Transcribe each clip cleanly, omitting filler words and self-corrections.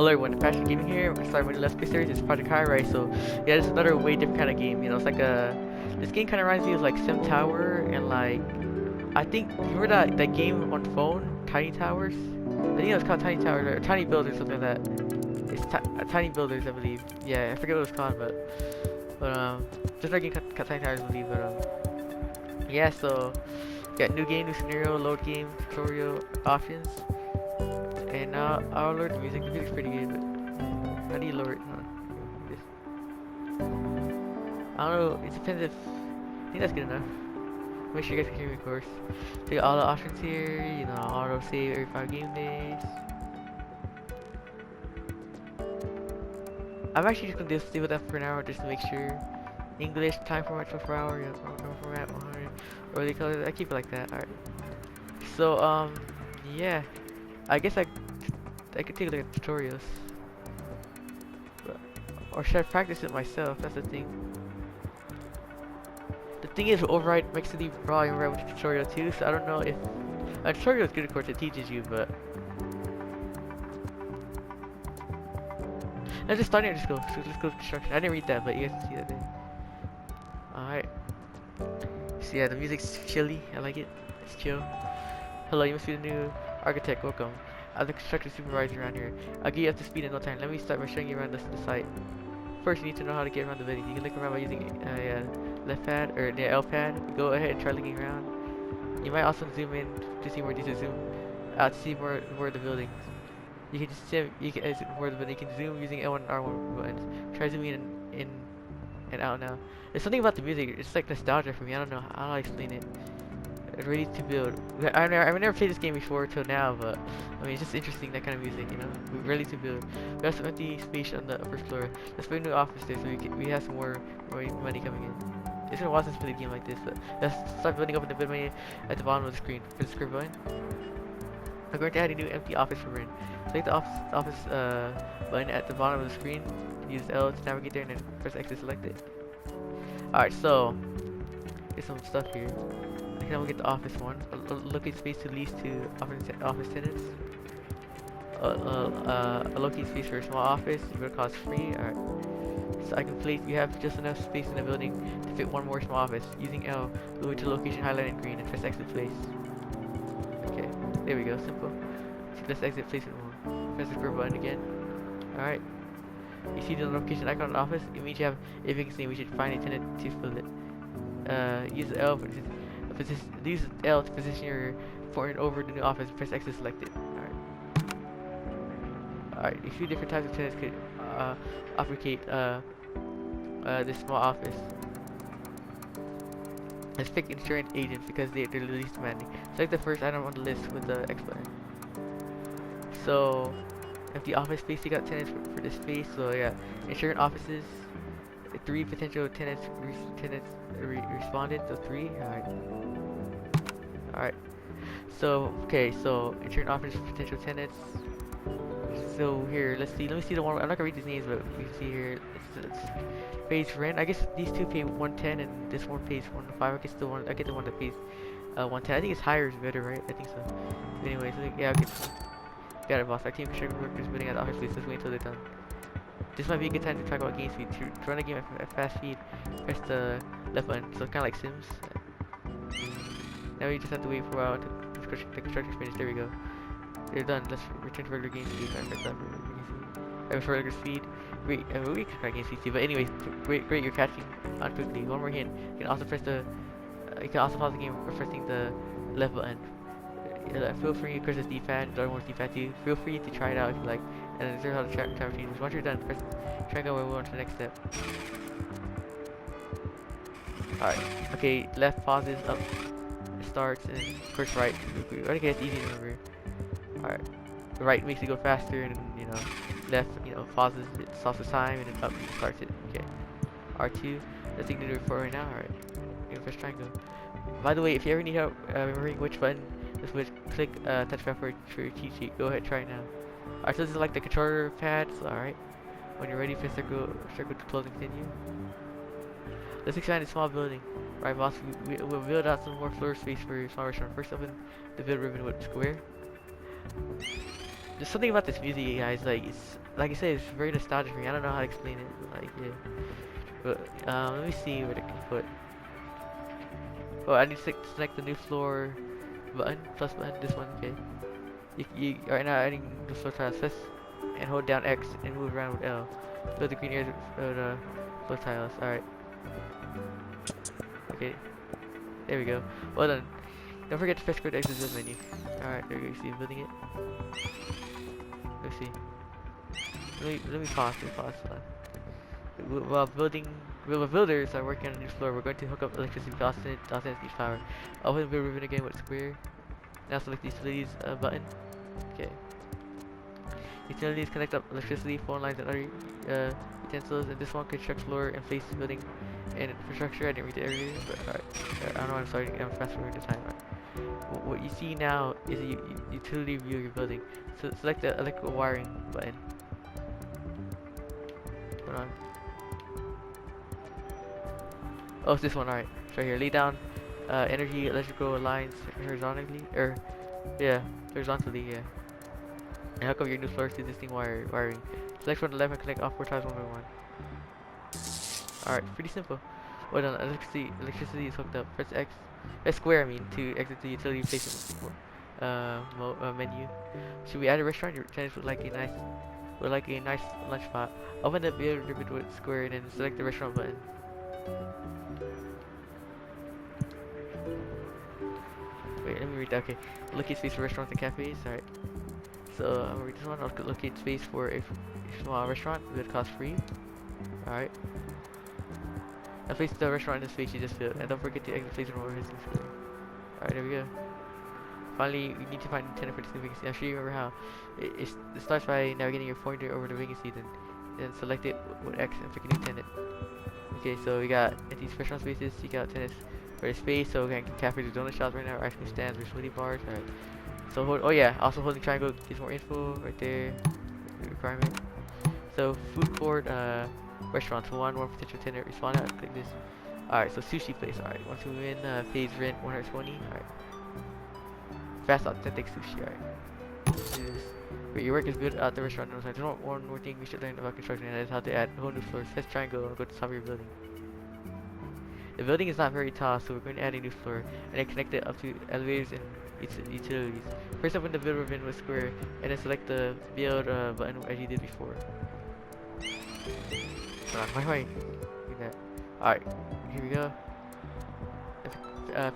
Hello everyone, Passion Gaming here. We're starting with the Let's Play series. It's Project Highrise. So yeah, this is another way different kind of game. You know, it's like this game kind of reminds me of like Sim Tower and like I think you remember that game on phone, Tiny Towers. I think it was called Tiny Towers or Tiny Builders, something like that. It's Tiny Builders, I believe. Yeah, I forget what it was called, but just like game called Tiny Towers, I believe. Yeah. So got new game, new scenario, load game, tutorial options. And now I'll lower the music. The music's pretty good, but how do you lower it? I don't know. It depends if. I think that's good enough. Make sure you guys can hear me, of course. So you got all the options here. You know, auto save every 5 game days. I'm actually just gonna stay with that for an hour just to make sure. English time format 24 hour. Yeah, time format 100. Early colors. I keep it like that. All right. So yeah. I guess I could take a look at tutorials. Or should I practice it myself? That's the thing. The thing is, override makes the volume right with the tutorial too, so I don't know if... A tutorial is good, of course, it teaches you, but... I'm just starting to just go. So let's go to construction. I didn't read that, but you guys can see that there. Alright. So yeah, the music's chilly. I like it. It's chill. Hello, you must be the new architect. Welcome. I'm the construction supervisor around here. I'll get you up to speed in no time. Let me start by showing you around the site. First, you need to know how to get around the building. You can look around by using left pad or the L pad. Go ahead and try looking around. You might also zoom in to see more details. Zoom out to see more of the buildings. You can just zoom. You can more of the building. You can zoom using L1 and R1 buttons. Try zooming in and out now. There's something about the music. It's like nostalgia for me. I don't know how to explain it. Ready to build. I've never played this game before till now, but I mean it's just interesting, that kind of music, you know. We're ready to build. We have some empty space on the first floor. Let's put a new office there so we have some more money coming in. It's been a while since we played a game like this. But let's start building up in the build menu at the bottom of the screen. Press the script button. I'm going to add a new empty office for Rin. Select the office button at the bottom of the screen. Use L to navigate there and then press X to select it. Alright, so there's some stuff here. Now we'll get the office one. Allocate space to lease to office tenants. Allocate space for a small office. It will cost free. Alright. So I can place. You have just enough space in the building to fit one more small office. Using L, go to location highlighted in green and press exit place. Okay, there we go. Simple. So let's exit place it more. Press the curve button again. Alright. You see the location icon on the office? It means you have a vacancy. We should find a tenant to fill it. Use L for use L to position your foreign over the new office. Press X to select it. Alright, a few different types of tenants could occupy this small office. Let's pick insurance agents because they're the least demanding. Select the first item on the list with the X button. So, empty office space, you got tenants for this space. So yeah, insurance offices. 3 potential tenants responded, so 3. Alright. So okay, so insurance offers potential tenants. So here, let me see the one. I'm not gonna read these names, but we can see here it's pays rent. I guess these two pay 110 and this one pays 105. I get the one that pays 110. I think it's higher is better, right? I think so. Anyways, yeah, okay. Got it, boss. Our team construction workers building at the office space. Let's wait until they're done. This might be a good time to talk about game speed. To run a game at fast speed, press the left button. So it's kind of like Sims. Now we just have to wait for a while until the construction's finished. There we go. They're done. Let's return to regular game speed. For regular speed. Wait, we can try game speed too. But anyways, great, you're catching on quickly. One more hint. You can also press the. You can also pause the game by pressing the left button. Feel free to press the D-pad. The other one's D-pad too. Feel free to try it out if you like. And then observe how the timer changes. Once you're done, press triangle and we'll go on to the next step. Alright. Okay, left pauses, up starts, and of course right. I think it's easy to remember. Alright. Right makes it go faster, and you know, left, you know, pauses, it stops the time, and then up starts it. Okay. R2. That's the thing to do for right now. Alright. You can press triangle. By the way, if you ever need help remembering which button, just click touchpad for your cheat sheet. Go ahead, try it now. Alright, so this is like the controller pads. Alright. When you're ready, press circle to close and continue. Let's expand a small building. Alright, boss, we'll build out some more floor space for your small restaurant. First, open the build ribbon with square. there's something about this music, you guys. Like it's like I said, it's very nostalgic for me. I don't know how to explain it. Like yeah. But let me see where to put. Oh, I need to select the new floor button, plus button. This one, okay. You right now adding the floor tiles. Press and hold down X and move around with L. Fill the green areas with the floor tiles. All right. Okay. There we go. Well done. Don't forget to press square to exit the menu. Alright, there you go. See, building it. Let's see. Let me pause. Hold on. While builders are working on a new floor, we're going to hook up electricity to Austin needs power. Open the build ribbon again with square. Now select the utilities button. Okay. Utilities connect up electricity, phone lines, and other utensils. And this one construct floor and place building and infrastructure. I didn't read it earlier, but alright. I don't know. I'm sorry. I'm fast forwarding the time. What you see now is a utility view of your building. So select the electrical wiring button. Hold on. Oh, it's this one. Alright. It's right here. Lay down energy electrical lines horizontally. Horizontally, yeah. And hook up your new floors to existing wiring. Select from the left and connect all 4 tiles one by one. Alright, pretty simple. Well done. Electricity is hooked up. Press X. Square, I mean, to exit the utility placement menu. Should we add a restaurant? Your tenants would like a nice lunch spot. Open the build ribbon with square and then select the restaurant button. Wait, let me read that. Okay, locate space for restaurants and cafes. Alright. So I'm gonna read this one. I'll locate space for a small restaurant with cost free. Alright. Now place the restaurant in the space you just filled, and don't forget to exit place and over his square. Alright, there we go. Finally, you need to find a tenant for this new vacancy. I'm sure you remember how. It starts by navigating your pointer over the vacancy, then select it with X and pick a new tenant. Okay, so we got these restaurant spaces, seek out tenants for the space. So we got cafes or donut shops right now, or ice cream stands or smoothie bars. Alright. So also holding triangle gives more info right there. The requirement. So food court, restaurants, one potential tenant respond out. Click this. Alright, so sushi place. Alright, once we win, pays rent 120. Alright. Fast authentic sushi. Alright. Do this. But your work is good at the restaurant. No, one more thing we should learn about construction, and that is how to add whole new floors. Press triangle and go to the top of your building. The building is not very tall, so we're going to add a new floor and then connect it up to elevators and utilities. First, open the build ribbon with square and then select the build button as you did before. Wait. Do that. Alright, here we go.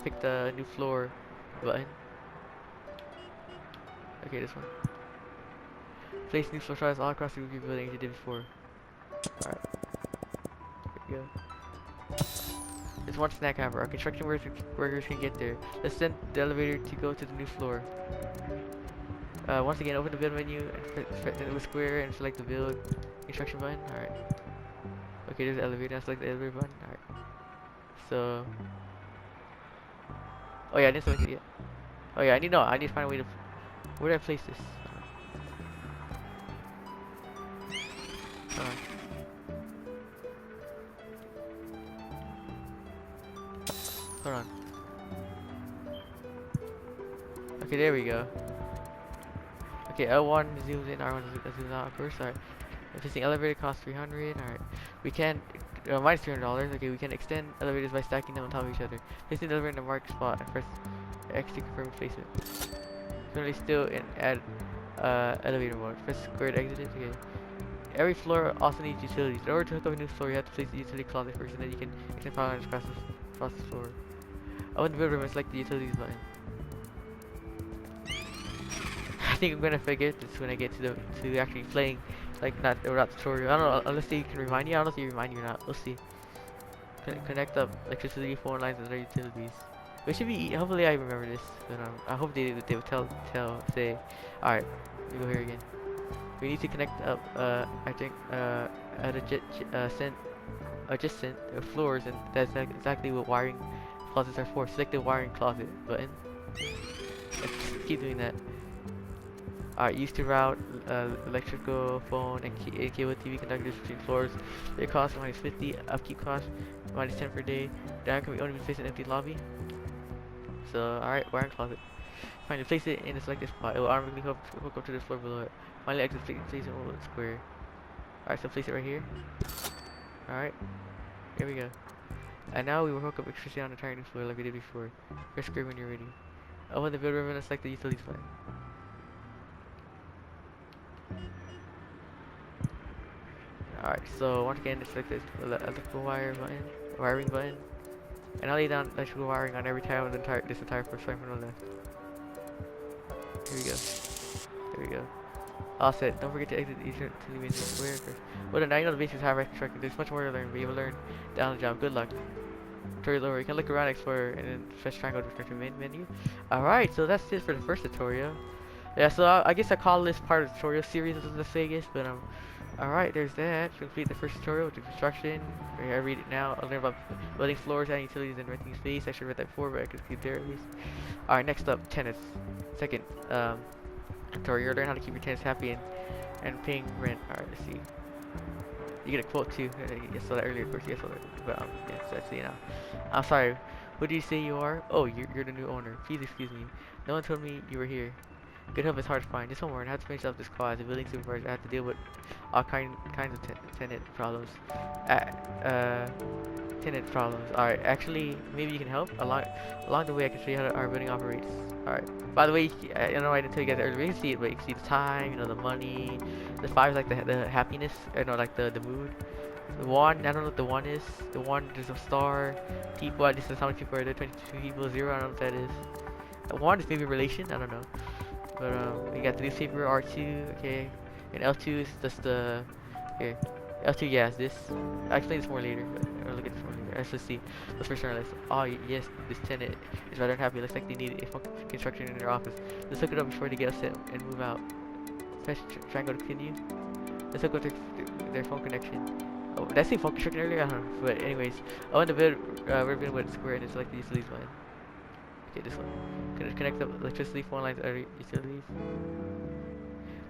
Pick the new floor button. Okay, this one. Place new floor tiles all across the building as you did before. Alright. Here we go. There's one snack, however. Our construction workers can get there. Let's send the elevator to go to the new floor. Once again, open the build menu and with square and select the build construction button. Alright. Okay, there's the elevator. Now select the elevator button. Alright. So. Oh yeah, I didn't select it yet. Oh yeah, I need to find a way to. Where do I place this? Hold on. Okay, there we go. Okay, L1 zooms in, R1 zooms out, of course. Alright. Placing elevator costs 300. Alright. We can minus $300. Okay, we can extend elevators by stacking them on top of each other. Placing the elevator in the marked spot and press X to confirm placement. Currently still in add elevator mode. Press square to exit it. Okay. Every floor also needs utilities. In order to hook up a new floor, you have to place the utility closet first, and then you can extend power lines across the floor. Open the build room and select the utilities button. I think I'm gonna forget this when I get to actually playing, like not tutorial. I don't know unless they can remind you. I don't know if they remind you or not. We'll see. Connect up electricity, phone lines, and other utilities. It should be. Hopefully, I remember this. But I hope they would say. All right, we go here again. We need to connect up. I think adjacent floors, and that's exactly what wiring closets are for. Select the wiring closet button. Let's keep doing that. Alright, used to route electrical, phone, and cable TV conductors between floors. Their cost minus 50, upkeep cost minus 10 per day. Down can we only place an empty lobby. So, alright, wiring closet. Finally, place it in a selected spot. It will automatically hook up to the floor below it. Finally, exit place it in a square. Alright, so place it right here. Alright, here we go. And now we will hook up electricity on the entire new floor like we did before. Press square when you're ready. Open the build ribbon and select the utilities button. Alright, so once again, select this electrical wiring button. And I'll lay down electrical wiring on every tile of this entire first frame from the left. Here we go. There we go. All set. Don't forget to exit the utility square first. Well, now you know the basics of Highrise construction. There's much more to learn, but you will learn down the job. Good luck. Tutorial. You can look around, explore, and then press triangle to return to main menu. Alright, so that's it for the first tutorial. Yeah, so I guess I call this part of the tutorial series, let's say, I guess, but alright, there's that. Complete the first tutorial with the construction. I read it now. I'll learn about building floors, adding utilities, and renting space. I should have read that before, but I could keep there at least. Alright, next up, tenants. Second tutorial, learn how to keep your tenants happy and paying rent. Alright, let's see. You get a quote too. I saw that earlier, of course. You saw that, but yes, I see now. I'm sorry. Who do you say you are? Oh, you're the new owner. Please excuse me. No one told me you were here. Good help is hard to find. Just one word. I have to finish up this call as a building supervisor. I have to deal with all kinds of tenant problems. Tenant problems. Alright, actually, maybe you can help. Along the way, I can show you how our building operates. Alright. By the way, I don't know why I didn't tell you guys earlier. You can see it, but you can see the time, you know, the money. The 5 is like the happiness, like the mood. The 1, I don't know what the 1 is. The 1, there's a star. People, this is how many people are there. 22 people. 0, I don't know what that is. The 1 is maybe relation. I don't know. But we got the newspaper R2, okay, and L2 is just the here. L2, yeah, is this. I'll explain this more later, but I'll look at this more later. Let's see. Let's first start on this. Oh yes, this tenant is rather unhappy. Looks like they need a phone construction in their office. Let's look it up before they get upset and move out. Press triangle to continue. Let's look up their phone connection. Oh, did I say phone construction earlier? I don't know. But anyways, I want to build ribbon with square and then select the utilities button. Okay, this one. Connect the electricity phone lines or utilities.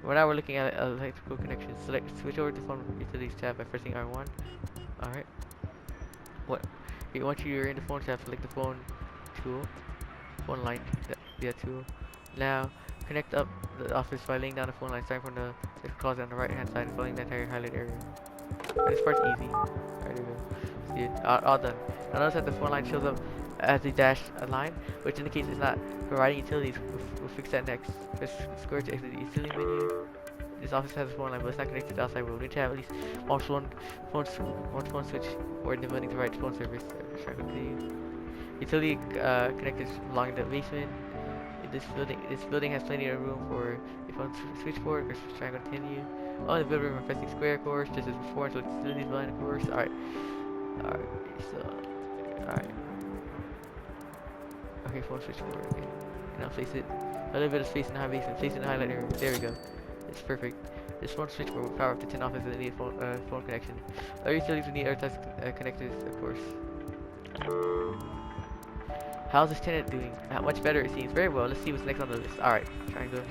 Right now we're looking at electrical connections. Switch over to phone utilities tab by pressing R1. Alright. Once you're in the phone tab, select the phone tool. Phone line tool. Now connect up the office by laying down the phone line starting from the closet on the right hand side and filling the entire highlight area. This part's easy. Alright, there we go. See it? All done. Now notice that the phone line shows up as a dashed line, which indicates it's not providing utilities. We'll fix that next. Press square to exit the utility menu. This office has a phone line, but it's not connected to the outside world. We need to have at least one phone switch or in the building to provide phone service. Utility connectors belong in the basement. In this building has plenty of room for a phone switchboard. Press triangle to continue. On the building, we're pressing square, of course, just as before. So utilities button, of course. Alright. Okay, phone switch forward. Okay. Now place it a little bit of space in the high basement. Place it in the highlight area. There we go. It's perfect. This phone switch will power up to 10 offices that need phone connection. Other utilities will need other types of connectors, of course. How's this tenant doing? Much better, it seems. Very well. Let's see what's next on the list. Alright, triangle.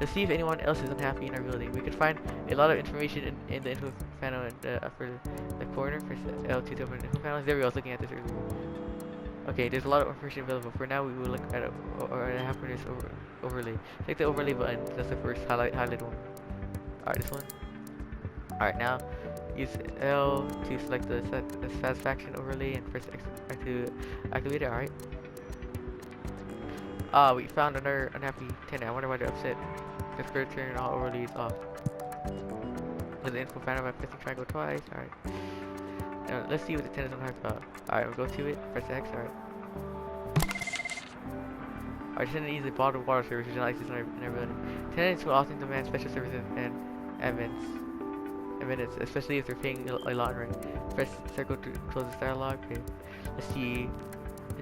Let's see if anyone else is unhappy in our building. We can find a lot of information in the info panel in the upper the corner. Press L2 to open the info panel. There we go. I was looking at this earlier. Okay, there's a lot of information available. For now, we will look at a happiness overlay. Click the overlay button. That's the first highlighted one. Alright, this one. Alright, now use L to select the satisfaction overlay and press X to activate it. Alright. We found another unhappy tenant. I wonder why they're upset. Just go to turn all overlays off. There's the info panel by pressing triangle twice. Alright. Now, let's see what the tenant's unhappy about. Alright, we'll go to it. Press X. Alright. Our tenant needs a bottled water service, which is not exists in our building. Tenants will often demand special services and amenities, especially if they're paying a lot in rent. Press circle to close this dialog. Okay. Let's see.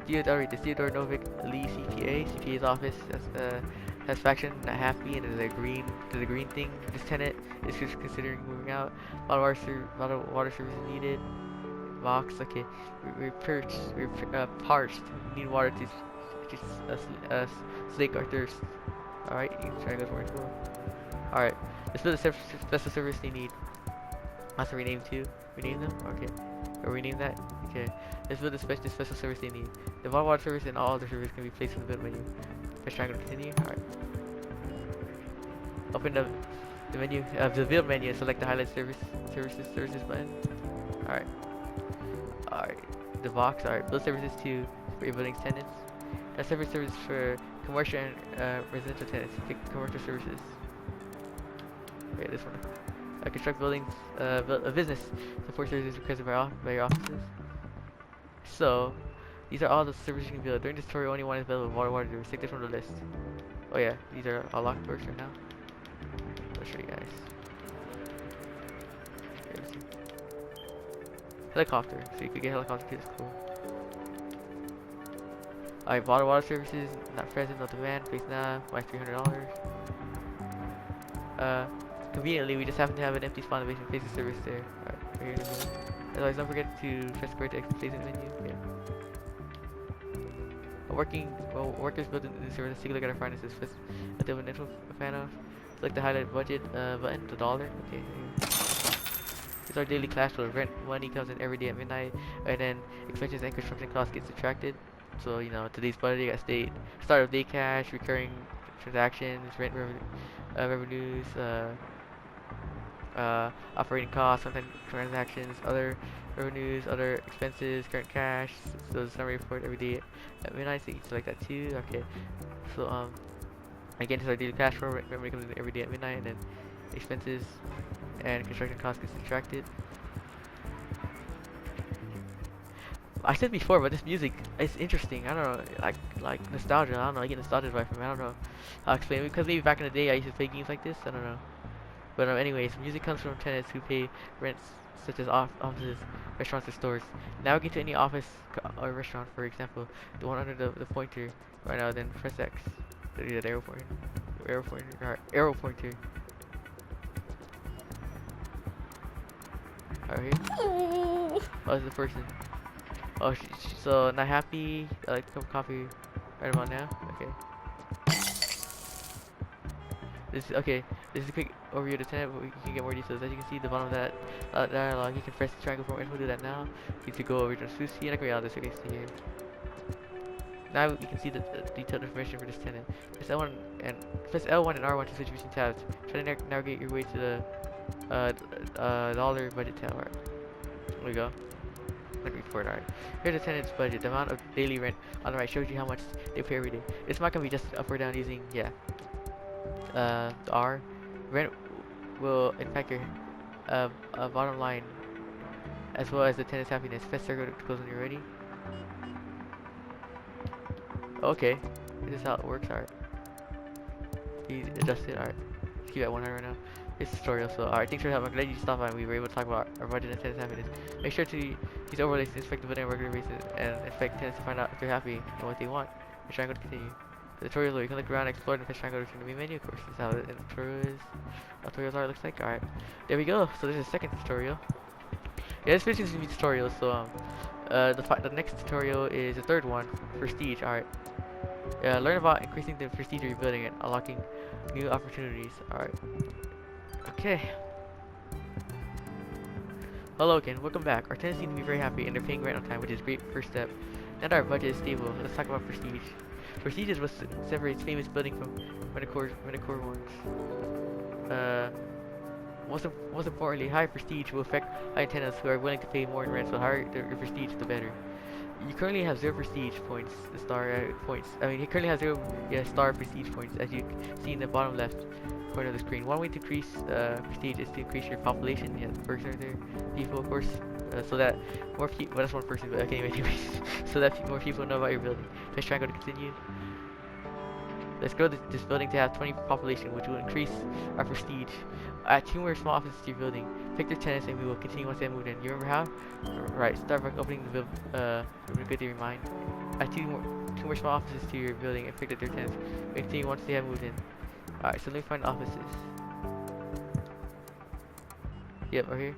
The Theodore Novik Lee CPA's office satisfaction not happy, and there's a green thing. This tenant is just considering moving out. A lot of water service is needed. Box. Okay. We're parched. We need water to slake our thirst. Alright, you can try to go for it. Alright, let's build a special service they need. I have to rename too. Rename them? Okay. Or rename that? Okay. Let's build a special service they need. The water service and all other services can be placed in the build menu. Press triangle to continue. Alright. Open the menu, the build menu, and select the highlight services button. Alright. Alright. The box. Alright. Build services for your building's tenants. That's service for commercial and residential tenants. Pick commercial services. Okay, this one. Construct buildings. Build a business. Support services requested by your offices. So, these are all the services you can build. During this tutorial, only one is available. Water doors. Take this from the list. Oh yeah, these are all locked doors right now. I'll show you guys. Helicopter. So you could get helicopter too. That's cool. Alright, water services. Not present. No demand. Place now. Buy $300. Conveniently, we just happen to have an empty spawn basement. Place the service there. Alright, here we go. Otherwise, don't forget to press square to exit place in the menu. Yeah. Workers building the service. Take a look at our finances. First, at the initial panel, select the highlight budget button, the dollar. Okay. It's our daily cash flow. Rent money comes in every day at midnight, and then expenses and construction costs get subtracted. So you know today's budget, you got start of day cash, recurring transactions, rent revenues, operating costs, sometimes transactions, other revenues, other expenses, current cash. So the summary report every day at midnight. So you can select that too. Okay. So again, it's our daily cash flow. Rent money comes in every day at midnight, and then expenses and construction costs get subtracted. I said before, but this music is interesting. I don't know, like nostalgia. I don't know. I get nostalgia vibe from it. I don't know how to explain it because maybe back in the day I used to play games like this. I don't know. But anyways, music comes from tenants who pay rents such as offices, restaurants, or stores. Now we get to any office or restaurant, for example, the one under the pointer right now. Then press X. To do that arrow pointer. Right here. Oh, it's the person. Oh, so not happy. I like a cup of coffee right about now. Okay. This is a quick overview of the tenant, but we can get more details. As you can see, at the bottom of that dialogue, you can press the triangle for more info. Do that now. You can go over to Sushi and agree on this. Okay, stay here. Now we can see the detailed information for this tenant. Press L1 and R1 to switch between tabs. Try to navigate your way to the dollar budget tab. Alright. There we go. Report. Alright. Here's the tenant's budget. The amount of daily rent on the right shows you how much they pay every day. It's not gonna be just up or down using the R. Rent will impact your bottom line as well as the tenant's happiness. Press circle to close when you're ready. Okay, this is how it works. Alright. He's adjusted. Alright. Let's keep it at 100 right now. It's tutorial, so alright, thanks for helping. I'm glad you stopped by and we were able to talk about our budget and tenants' happiness. Make sure to use overlays to inspect the building on a regular basis and inspect tenants to find out if they're happy and what they want. Press triangle to continue. The tutorial, you can look around and explore and press triangle to the main menu. Of course, this is how the tutorials are. It looks like. Alright, there we go. So there's a second tutorial. Yeah, this video is gonna be tutorials. So the next tutorial is the third one, prestige. Alright. Learn about increasing the prestige of your building and unlocking new opportunities. Alright. Okay. Hello again, welcome back. Our tenants seem to be very happy and they're paying rent on time, which is a great first step. Now that our budget is stable, let's talk about prestige. Prestige is what separates famous building from mediocre ones. Most importantly, high prestige will affect high tenants who are willing to pay more in rent, so higher your prestige, the better. You currently have 0 prestige points, you currently have 0 star prestige points, as you see in the bottom left corner of the screen. One way to increase prestige is to increase your population. Yeah, the person right there, people, of course, so that more people. Well, that's one person, but okay, anyway, so that more people know about your building. Press triangle to continue. Let's grow this building to have 20 population, which will increase our prestige. Add 2 more small offices to your building. Pick their tenants, and we will continue once they have moved in. You remember how? Right. Start by opening the good to your mind. Add 2 more small offices to your building and pick their tenants. We continue once they have moved in. Alright, so let me find offices. Yep, right here.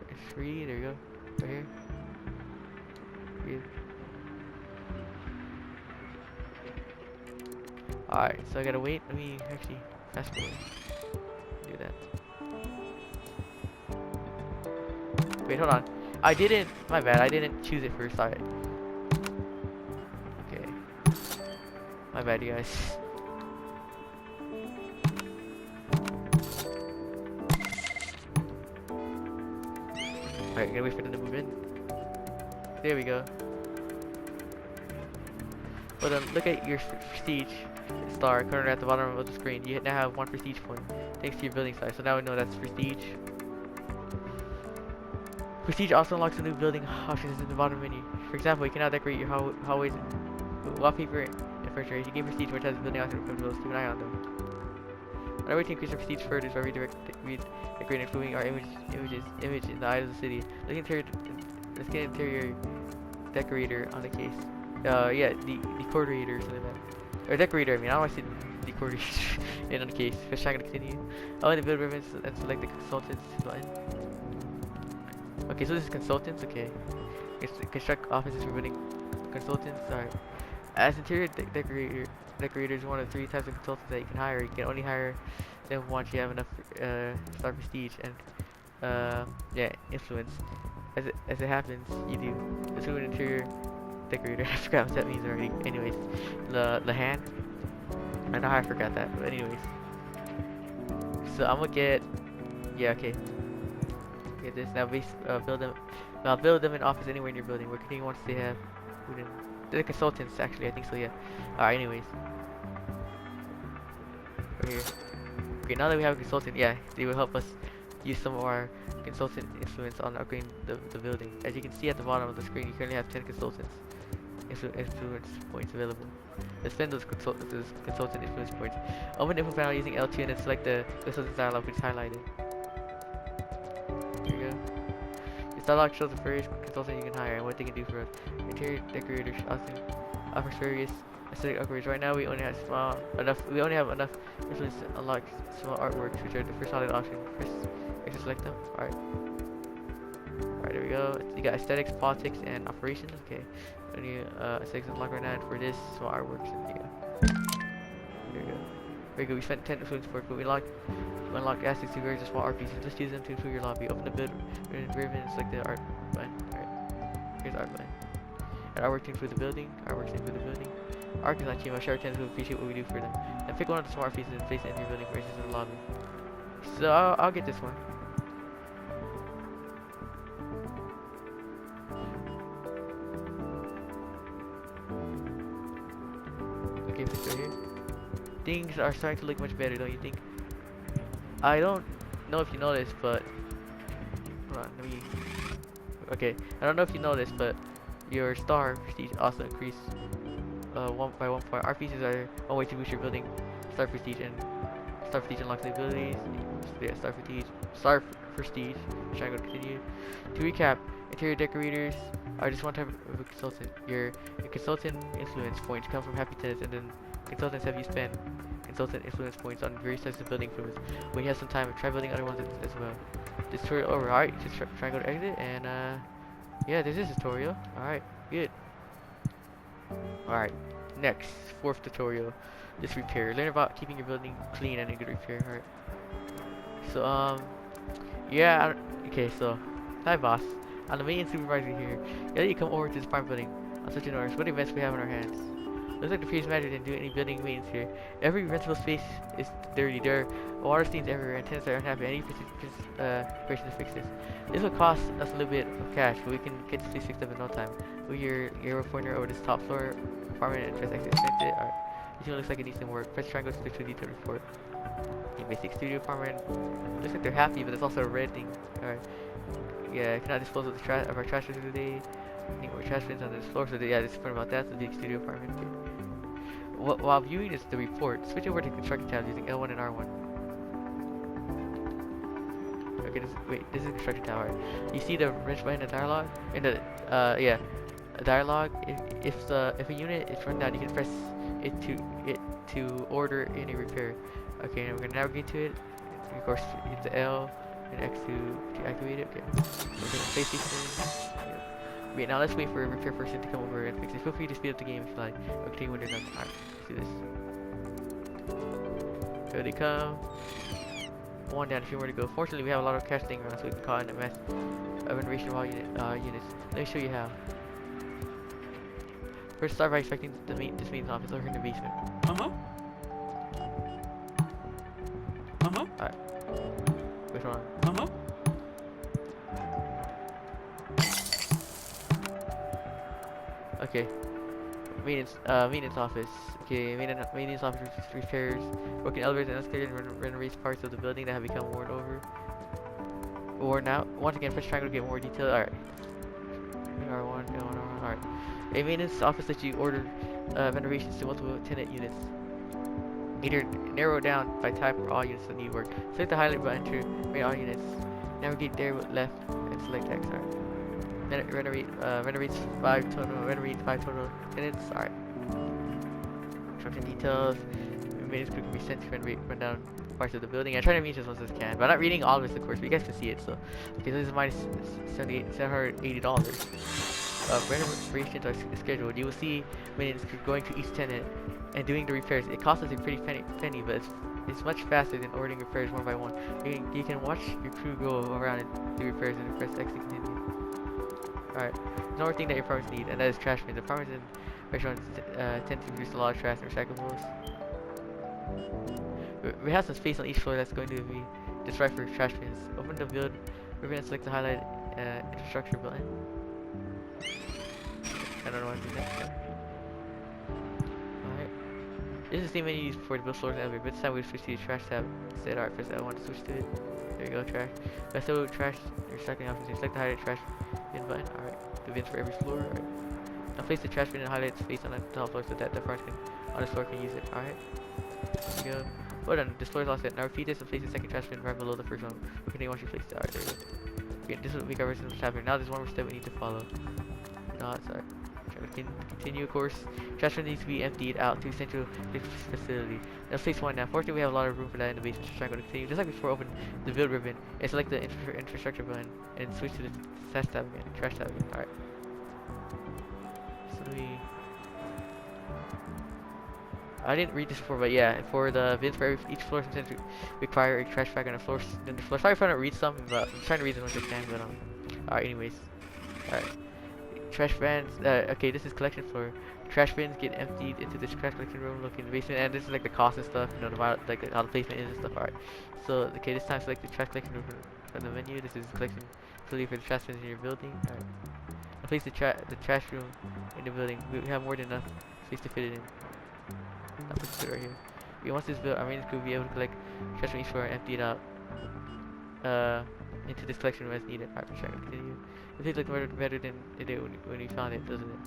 It's free, there you go. Right here. Free. Alright, so I gotta wait. Let me actually fast forward. Do that. Wait, hold on. My bad, I didn't choose it first. Alright. bad, you guys. Alright, gotta wait for them to move in. There we go. But look at your prestige star currently at the bottom of the screen. You now have 1 prestige point thanks to your building size. So now we know that's prestige. Prestige also unlocks a new building options in the bottom menu. For example, you can now decorate your hallways with wallpaper and furniture. If you gain prestige, which has a building option, keep an eye on them. Another way to increase our prestige further is by redecorating and including our image in the eyes of the city. Let's get interior decorator on the case. Yeah, the decorator or something like that. Or decorator, I mean. I don't want to say decorator in on the case. First, trying to continue. Oh, and the build ribbons and select the consultants button. Okay, so this is consultants. Okay, construct offices for building consultants. Alright. As interior decorator is one of 3 types of consultants that you can hire. You can only hire them once you have enough star prestige and yeah, influence. As it happens, you do. Let's do an interior decorator. I forgot what that means already. Anyways, the hand. I know how I forgot that, but anyways. So I'm gonna get, yeah, okay. Get this now. Build them. Now build them in office anywhere in your building. What can you want to have? They're the consultants, actually. I think so. Yeah. Alright. Anyways. Right here. Okay. Now that we have a consultant, yeah, they will help us use some of our consultant influence on upgrading the building. As you can see at the bottom of the screen, you currently have 10 consultants influence points available. Let's spend those consultant influence points. Open the info panel using L2 and then select the consultant dialog, which is highlighted. Here you go. This dialog shows the first consultant you can hire and what they can do for us. Interior decorators offers various aesthetic upgrades. Right now, we only have enough influence to unlock small artworks, which are the first solid option. First, select them. Alright. Alright, there we go. You got aesthetics, politics, and operations. Okay. And you aesthetics unlock right now, and for this, small artworks. And there you go. There you go. Very good. We spent 10 influence for it, but we unlock assets to various small art pieces. Just use them to improve your lobby. Open the build ribbon and select the art button. Alright. Here's the art button. And artwork to improve the building. Artwork to improve the building. Art is not cheap. I'm sure our tenants will appreciate what we do for them. And pick one of the small art pieces and place it in your building, for instance, in the lobby. So I'll get this one. Okay, fix right here. Things are starting to look much better, don't you think? I don't know if you know this, but hold on, let me. Okay, I don't know if you know this, but your star prestige also increased 1 by 1 point. Art pieces are one way to boost your building star prestige, and star prestige unlocks the abilities. Yeah, star prestige. Trying to continue. To recap, interior decorators are just one type of a consultant. Your consultant influence points come from happy tenants, and then consultants have you spend consultant influence points on various types of building improvements. When you have some time, try building other ones as well. This tutorial over. Alright, just try and go to exit, and yeah, this is a tutorial. Alright, good. Alright, next, 4th tutorial. This repair. Learn about keeping your building clean and in good repair. Alright. So yeah, okay, so hi boss. I'm the main supervisor here. Yeah, you come over to this farm building. On such an orders. What events we have in our hands? Looks like the previous manager didn't do any building maintenance here. Every rentable space is dirty. There are water stains everywhere and tenants are unhappy. I need person to fix this. This will cost us a little bit of cash, but we can get this place fixed up in no time. Will your pointer over this top floor apartment and press exit inspect it? Alright. This one looks like it needs some work. Press triangle to switch to detail report. The basic studio apartment. Looks like they're happy, but there's also a red thing. Alright. Yeah, cannot dispose of our trash today. I think we're trash bins on this floor, so yeah, this is about that. So the studio apartment. Okay. While viewing the report, switch over to construction tabs using L1 and R1. Okay, this is construction tab. Right. You see the wrench behind the dialogue? In the yeah, dialogue. If a unit is run down, you can press it to order any repair. Okay, and we're gonna navigate to it. And of course, hit the L and X to activate it. Okay. Okay, space station. Wait, now let's wait for a repair person to come over and fix it. Feel free to speed up the game if you like. I'll continue when you're done. Alright, let's do this. Here they come. One down, a few more to go. Fortunately, we have a lot of cash thing around, so we can call in a mess of renovation of all units. Let me show you how. First, start by inspecting this maintenance office over in the basement. Alright. Which one? Okay. Maintenance office. Okay, maintenance office repairs, working elevators and escalators, and renovates parts of the building that have become worn out. Once again, press triangle to get more detail. Alright. R1, L1, alright. A maintenance office lets you order renovations to multiple tenant units. Either narrow down by type or all units that need work. Select the highlight button to rate all units. Navigate there with left and select X. Alright. Renovates 5 total. Renovate 5 total tenants. Alright. Construction details. Maintenance crew can be sent to run down parts of the building. I try to read as much as I can, but I'm not reading all of this, of course. But you guys can see it. So, okay, this is minus $780. Renovations are scheduled. You will see maintenance crew going to each tenant and doing the repairs. It costs us a pretty penny, but it's much faster than ordering repairs one by one. You can watch your crew go around and do repairs and press X to continue. Alright, there's one more thing that your apartments need, and that is trash bins. Apartments and restaurants tend to produce a lot of trash and recyclables. We have some space on each floor that's going to be just right for trash bins. Open the build ribbon and select the highlight infrastructure button. I don't know what to do next. Alright. This is the same menu used for the build floors and elevator, but this time we switch to the trash tab instead. Alright, first I want to switch to it. There you go, trash. Let's do trash recycling options. Select the highlight trash bin button. Alright. The bins for every floor. Alright. Now place the trash bin and highlight space on the top floor so that the front on this floor can use it. Alright. There you go. Well done. This floor is all set. Now repeat this and place the second trash bin right below the first one. We continue once you place it. Alright, there you go. Okay, this is what we covered since happening. Now there's one more step we need to follow. No, sorry. Continue, of course. Trash bin needs to be emptied out to central facility. Now place one now. Fortunately, we have a lot of room for that in the basement. Just try to continue. Just like before, open the build ribbon and select the infrastructure button and switch to the trash tab again. Trash tab again. Alright. So I didn't read this before, but yeah, for the bins for each floor, sometimes require a trash bag on the floor. Then the floor. Sorry if I don't read some, but I'm trying to read as much as I can. But alright, anyways. Alright. Trash bins. Okay, this is collection floor. Trash bins get emptied into this trash collection room located in the basement, and this is like the cost and stuff. You know, like how the placement is and stuff. Alright. So okay, this time select the trash collection room from the menu. This is collection facility for the trash bins in your building. Alright. Now place the trash room in the building. We have more than enough space to fit it in. I'll put it right here. Once this built, our maintenance crew will be able to collect trash from each floor and empty it out into this collection room as needed. Alright, we're trying to continue. It looks better than it did when we found it, doesn't it?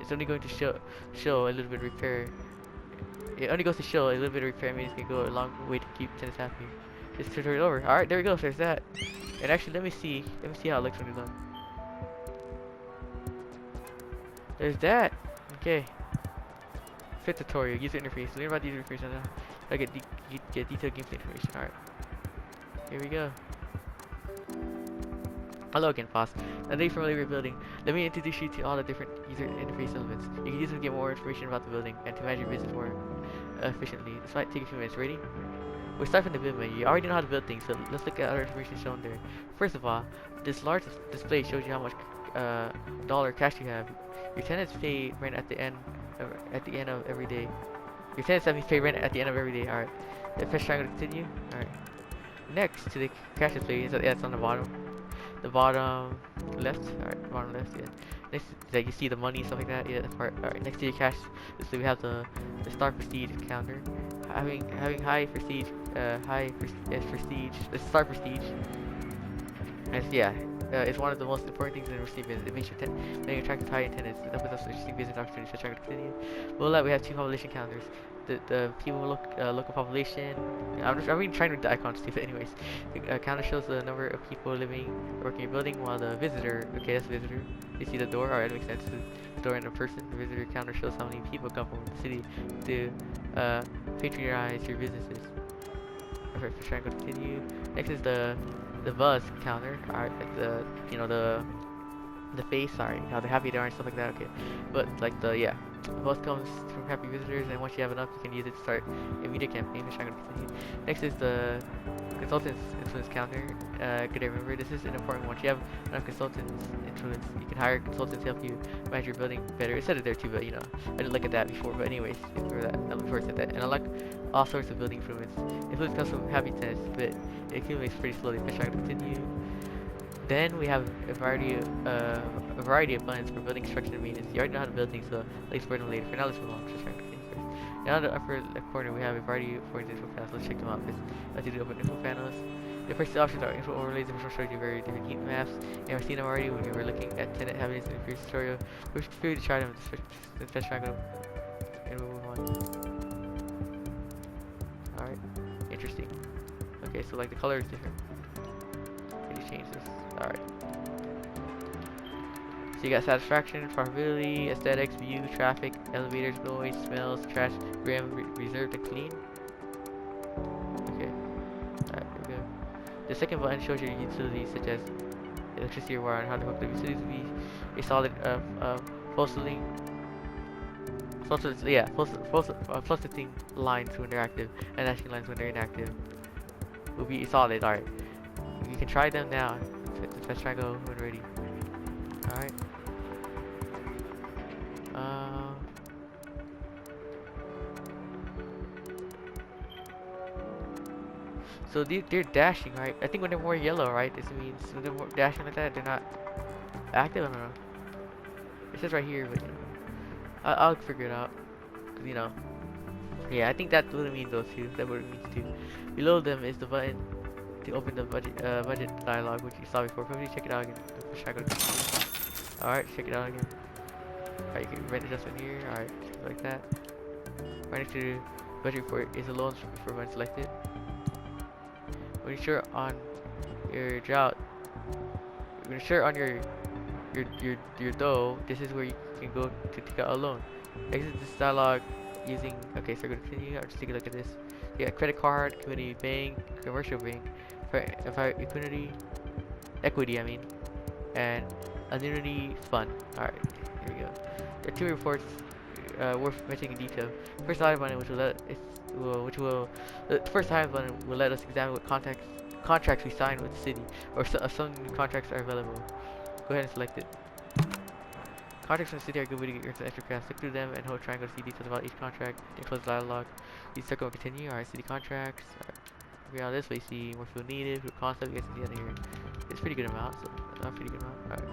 It's only going to show a little bit of repair. It only goes to show a little bit of repair means it can go a long way to keep tenants happy. Just turn it over. Alright, there we go. There's that. And actually, let me see how it looks when it's done. There's that. Okay. Fit tutorial. User interface. Learn about the user interface and I'll get detailed gameplay information. Alright. Here we go. Hello again, boss. Now that you're familiar with building, let me introduce you to all the different user interface elements. You can use them to get more information about the building and to manage your business more efficiently. This might take a few minutes. Ready? We'll start from the build menu. You already know how to build things, so let's look at other information shown there. First of all, this large display shows you how much dollar cash you have. Your tenants pay rent at the end of every day. Your tenants have to pay rent at the end of every day. Alright. Press triangle to continue. Alright. Next to the cash display, it's on the bottom. The bottom left. Alright, bottom left, yeah. Next, like you see the money, stuff like that, yeah, that part. Alright, next to your cash display we have the star prestige counter. Having high prestige, prestige, the star prestige. And yeah, it's one of the most important things in the receipt business. It makes your being attractive to high-end tenants. That puts us interesting business opportunities. So trying to continue. Below that, we have two population counters. The people local population. I'm really trying to read the icons too, but anyways, the counter shows the number of people living or working in your building, while the visitor, okay, that's visitor. You see the door. Alright, that makes sense. The door and a person. The visitor counter shows how many people come from the city to patronize your businesses. Alright, for trying to continue. Next is the buzz counter. Alright, like the face, sorry, how happy they are and stuff like that, okay. But like the buzz comes from happy visitors, and once you have enough you can use it to start a media campaign. Which I'm gonna continue. Next is the consultants influence counter. Good to remember, this is an important one. You have enough consultants influence. You can hire consultants to help you manage your building better. It said it there too, but you know, I didn't look at that before. But anyways, before I said that, and unlock all sorts of building improvements. Influence comes from habitats, but it accumulates pretty slowly. Fish trying to continue. Then we have a variety of buttons for building construction and maintenance. You already know how to build things, so let's explore them later. For now, let's move on. Just trying to continue first. Now in the upper left corner, we have a variety of foreign info panels. Let's check them out. Let's do the open info panels. The first options are info overlays, which will show you very different heat maps. And we've seen them already when we were looking at tenant habits in the previous tutorial. We're free to try them in the special triangle. And we'll move on. Alright. Interesting. Okay, so like the color is different. Can you change this? Alright. So you got satisfaction, probability, aesthetics, view, traffic, elevators, noise, smells, trash, gram, reserved, and clean. Okay. Alright, there we go. The second button shows your utilities such as electricity or water and how to hook the utilities to be a solid pulsating lines when they're active and dashing lines when they're inactive. Will be solid. Alright. You can try them now. Let's try go when ready. Alright. So they're dashing, right? I think when they're more yellow, right? This means when they're more dashing like that, they're not active. I don't know. It says right here, but you know, I'll figure it out. Cause you know, yeah, I think that's what it means though too. That's what it means too. Below them is the button to open the budget dialog, which you saw before. Probably check it out again. Alright, check it out again. Alright, you can rent adjustment here. Alright, like that. Right next to budget report is a loan for when selected. When you're sure on your drought, when you're sure on your dough, this is where you can go to take out a loan. Exit this dialog using. Okay, so go to continue. I'll just take a look at this. You got credit card, community bank, commercial bank, equity, I mean, and annuity fund. Alright, here we go. There are two reports worth mentioning in detail. First highlight button, the first highlight button will let us examine what contracts we signed with the city, or some new contracts are available. Go ahead and select it. Contracts from the city are a good way to get your extra cash. Look through them and hold triangle to see details about each contract. Then close the dialog. You circle and continue. Alright, city contracts. Figure out this way. See more fuel needed, fuel concept. You guys can see under here. It's pretty good amount. So not pretty good amount. Alright.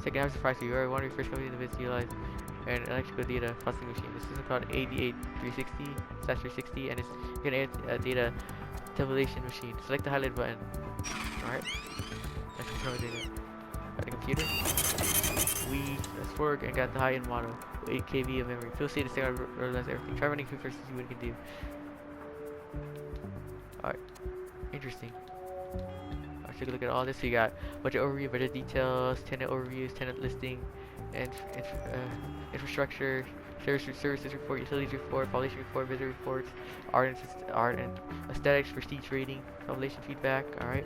Second, I'm surprised you are one of your first companies in the business to utilize an electrical data processing machine. This is called AD8360/360, and it's an data tabulation machine. Select the highlight button. Alright. Let's control data. Got the computer. We work and got the high-end model with 8 KB of memory. Feel safe to stay on everything. Try running quick first to see what it can do. Alright. Interesting. I'll take a look at all this. So you got budget overview, budget details, tenant overviews, tenant listing, and infrastructure, services report, utilities report, population report, visitor reports, art and aesthetics, prestige rating, population feedback. Alright.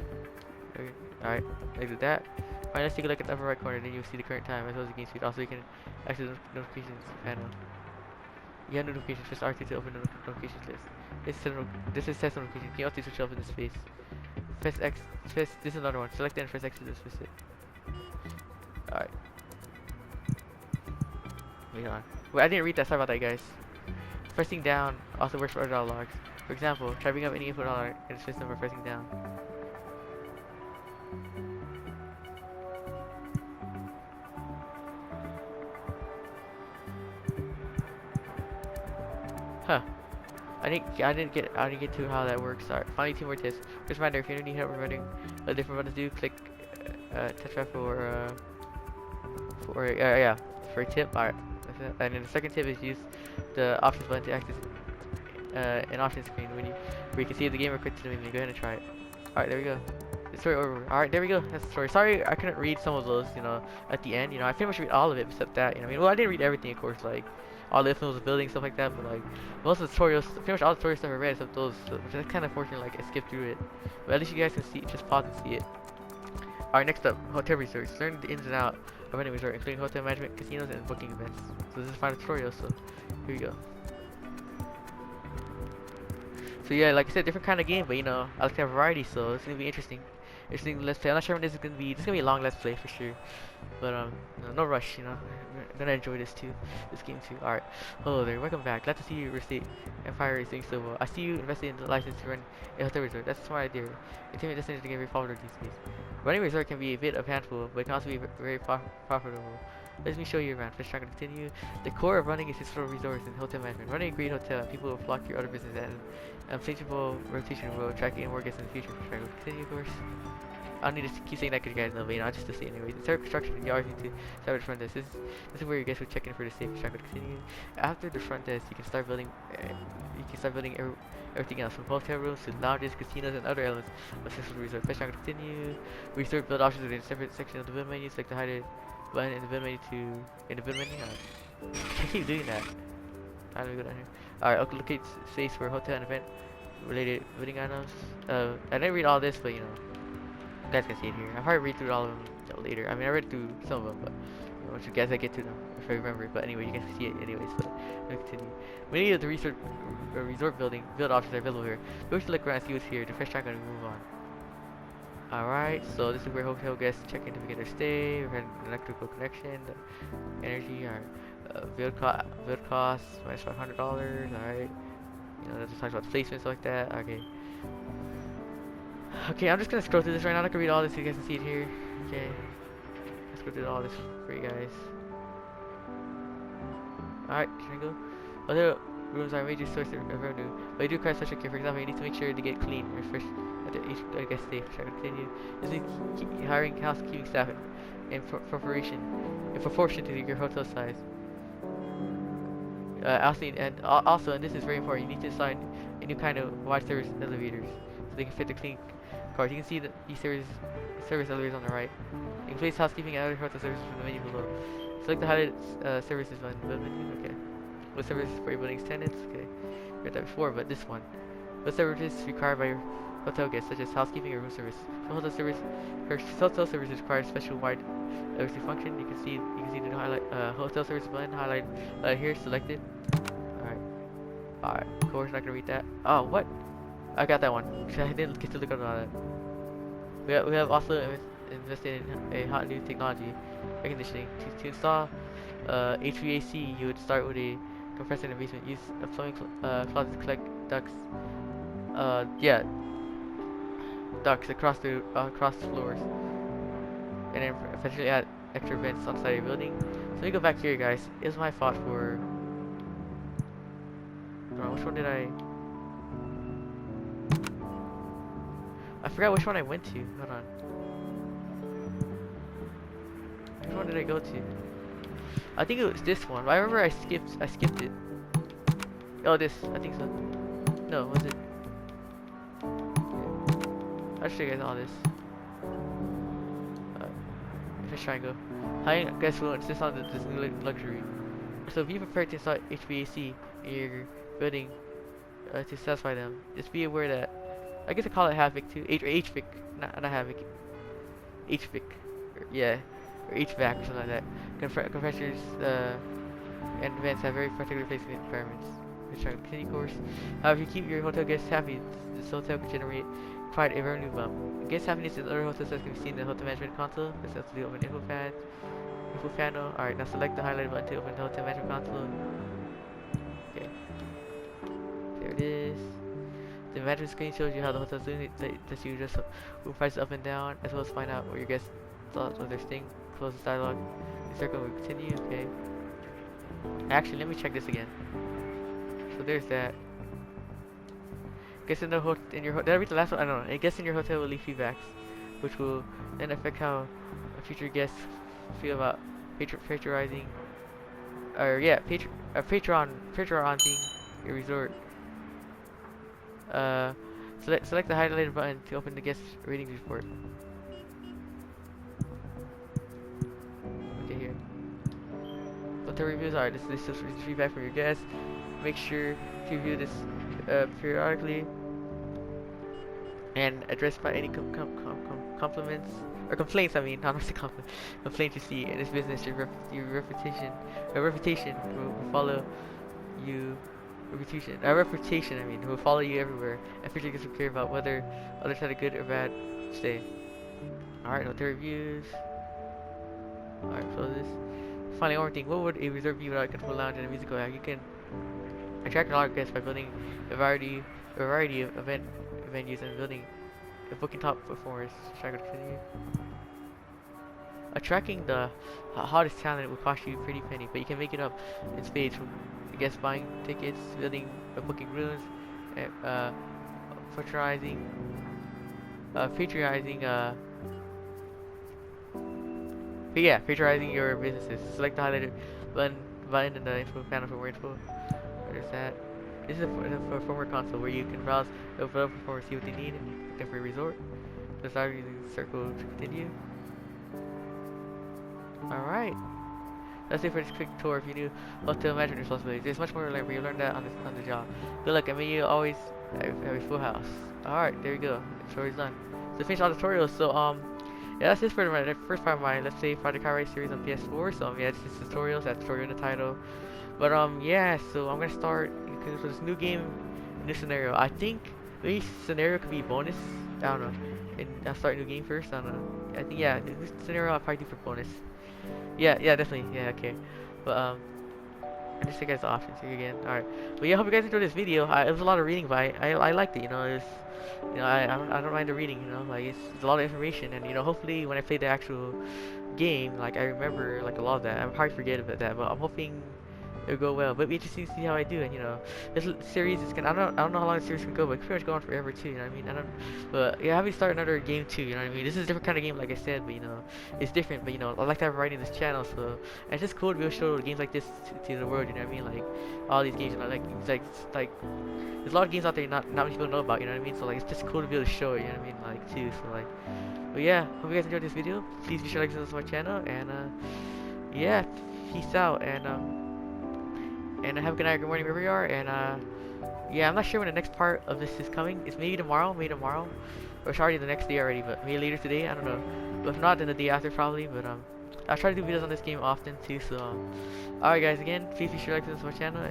Alright. Look at that. Alright, let's take a look at the upper right corner, then you'll see the current time as well as the game speed. Also, you can access the notifications panel. You have notifications, press R2 to open the notifications list. This is test notification. Can you also switch up in this space? Press X, this is another one. Select it and press X to dismiss it. Alright. Wait on. Wait, I didn't read that, sorry about that, guys. Pressing down also works for other dialogues. For example, try bringing up any input on and dismiss them by pressing down. Huh. I didn't get to how that works. Sorry. Finally, 2 more tips. Just reminder, if you need help remembering what different buttons do, click touchpad for a tip. Alright. And then the second tip is use the options button to access an options screen where you can see the game or quit to the menu. Go ahead and try it. Alright, there we go. The story over. Alright, there we go. That's the story. Sorry I couldn't read some of those, you know, at the end. You know, I pretty much read all of it except that, you know. I mean, well, I didn't read everything, of course, like all the influence of building, stuff like that, but like most of the tutorials, pretty much all the tutorial stuff I read except those, so, which is kind of unfortunate, like I skipped through it. But at least you guys can see, just pause and see it. Alright, next up, hotel resorts. Learn the ins and outs of running a resort, including hotel management, casinos, and booking events. So this is final tutorial, so here we go. So So yeah, like I said, different kind of game, but you know, I like to have variety, so it's gonna be interesting. Interesting let's play. I'm not sure when this is gonna be. This is gonna be a long let's play for sure. But no rush, you know. I'm gonna enjoy this too, this game too. All right, hello there, welcome back. Glad to see you restate Empire is doing so well. I see you invested in the license to run a hotel resort. That's a smart idea. Intimate destination to get very popular these days. Running a resort can be a bit of a handful, but it can also be very profitable. Let me show you around. First, I'm going to continue. The core of running is successful resorts and hotel management. Running a great hotel, people will flock to your other business, and unpredictable rotation will attract in more guests in the future. First, I'm going to continue, of course. I don't need to keep saying that because you guys know, but you know, I just to say anyways. In start construction, you always need to start with the front desk. This is where your guests will check in for the safe. First, I'm going to continue. After the front desk, you can start building. Everything else, from hotel rooms to lounges, casinos, and other elements of successful resort. First, I'm going to continue. Resort build options within a separate section of the build menu. Select the hide button in the build menu I keep doing that. How do we go down here? Alright, locate space for hotel and event related building items. I didn't read all this, but you know, you guys can see it here. I'll probably read through all of them later. I mean, I read through some of them, but you know, once you guys I get to them, if I remember. But anyway, you can see it anyways. So let's continue. Many of the resort building build options are available here. Go to look around and see what's here. The first time I'm gonna move on. Alright, so this is where hotel guests check in to begin their stay. We've had an electrical connection, energy, build costs, minus $500, alright. You know, that's talks about placements like that, okay. Okay, I'm just gonna scroll through this right now. I'm not gonna read all this so you guys can see it here. Okay, let's go through all this for you guys. Alright, can I go? Other rooms are a major source of revenue, but you do require special care. For example, you need to make sure to get clean and fresh at each guest stay. Try to continue. This is hiring housekeeping staff in proportion to your hotel size. Also, and this is very important, you need to assign a new kind of wide service elevators so they can fit the clean cars. You can see that these service elevators on the right. You can place housekeeping and other hotel services from the menu below. Select the highlighted services on the menu. Okay. What services for your building's tenants? Okay. We read that before, but this one. What services required by your hotel guests, such as housekeeping or room service? Hotel services require special wide elevator function. You can see the new highlight hotel service button highlight here selected. Alright, of course, not gonna read that. Oh, what? I got that one. I didn't get to look up on that. We have also invested in a hot new technology, air conditioning. To install HVAC, you would start with a compressor in the basement. Use a plumbing closet to collect ducts. Ducts across the floors, and then eventually add extra vents on the side of your building. So let me go back here, guys. It was my fault for. Which one did I forgot which one I went to. Hold on. Which one did I go to? I think it was this one. I remember I skipped it. Oh, this. I think so. No, was it? I'll show you guys all this. Fish triangle. High guests will insist on this new luxury. So be prepared to install HVAC in your building to satisfy them. Just be aware that, I guess I call it HVAC too, HVAC, not HVAC, HVAC, yeah, or HVAC or something like that. Compressors and vents have very particular place in environments. Let's try to continue course. However, if you keep your hotel guests happy, this hotel can generate quite a revenue bump. Guest happiness in other hotels can be seen in the hotel management console. This has to do open info panel. Alright, now select the highlighted button to open the hotel management console. Okay. There it is. The management screen shows you how the hotel is doing. That you just move prices up and down, as well as find out what your guests thoughts of their staying. Close this dialogue. The circle will continue. Okay. Actually, let me check this again. So there's that. Guests in your did I read the last one? I don't know. Guests in your hotel will leave feedbacks, which will then affect how future guests feel about patronizing, or yeah, patronizing your resort. Select the highlighted button to open the guest ratings report. Okay, here. Hotel reviews. Alright, this is feedback from your guests. Make sure to review this periodically and address by any compliments or complaints. I mean, not complaints you see in this business. Your reputation will follow you reputation, I mean, who will follow you everywhere and feature gets to care about whether others had a good or bad stay. Alright, no their reviews. Alright, so this. Finally, one more thing. What would a resort be without a control lounge and a musical act? You can attract a lot of guests by building a variety of event venues and booking top performers. Should I continue? Attracting the hottest talent would cost you a pretty penny, but you can make it up in spades from guests buying tickets, booking rooms, and patronizing, patronizing, but yeah, patronizing your businesses. Select the highlighted button in the info panel for more info. There's that. This is a performer console where you can browse the available performers, see what they need, and temporary resort. Just start using circle to continue. Alright. That's it for this quick tour of your new hotel management responsibilities. There's much more to learn, but you learn that on the job. Good luck, and may you always have a full house. Alright, there you go. The tutorial's done. So finish all the tutorials, so yeah, that's it for the first part of my Let's Say Project Highrise series on PS4. So yeah, it's just tutorials, that's tutorial in the title. But yeah, so I'm gonna start with this new game, new scenario. I think maybe scenario could be bonus. I don't know. And I'll start a new game first. I don't know. I think yeah, this scenario I'll probably do for bonus. Yeah, definitely. Yeah, okay. But I just take guys the options here again. Alright. But yeah, I hope you guys enjoyed this video. It was a lot of reading, but I liked it, you know. It's, you know, I don't mind the reading, you know. Like it's a lot of information, and you know, hopefully when I play the actual game, like I remember like a lot of that. I'm probably forget about that, but I'm hoping it'll go well. But it'll be interesting to see how I do. And you know, this series is gonna, I don't know how long the series can go, but it's pretty much go on forever too. You know what I mean? But yeah, have me start another game too. You know what I mean? This is a different kind of game, like I said, but you know, it's different. But you know, I like to have variety in this channel, so and it's just cool to be able to show games like this to the world. You know what I mean? Like all these games, you know, like there's a lot of games out there not many people know about. You know what I mean? So like it's just cool to be able to show it. You know what I mean? Like too. So like, but yeah, hope you guys enjoyed this video. Please be sure to like subscribe to my channel, and yeah, peace out, and have a good night, good morning, wherever you are, and yeah, I'm not sure when the next part of this is coming. It's maybe tomorrow, or it's already the next day already, but maybe later today, I don't know. But if not, then the day after probably, but I'll try to do videos on this game often too, so alright guys, again, please be sure to like this my channel,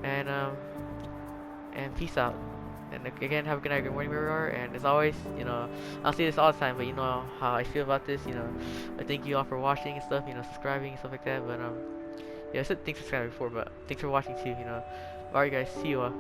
and peace out. And again, have a good night, good morning, wherever you are, and as always, you know, I'll say this all the time, but you know how I feel about this, you know, I thank you all for watching and stuff, you know, subscribing and stuff like that, but yeah, I said thanks for subscribing before, but thanks for watching too, you know. Alright guys, see you all.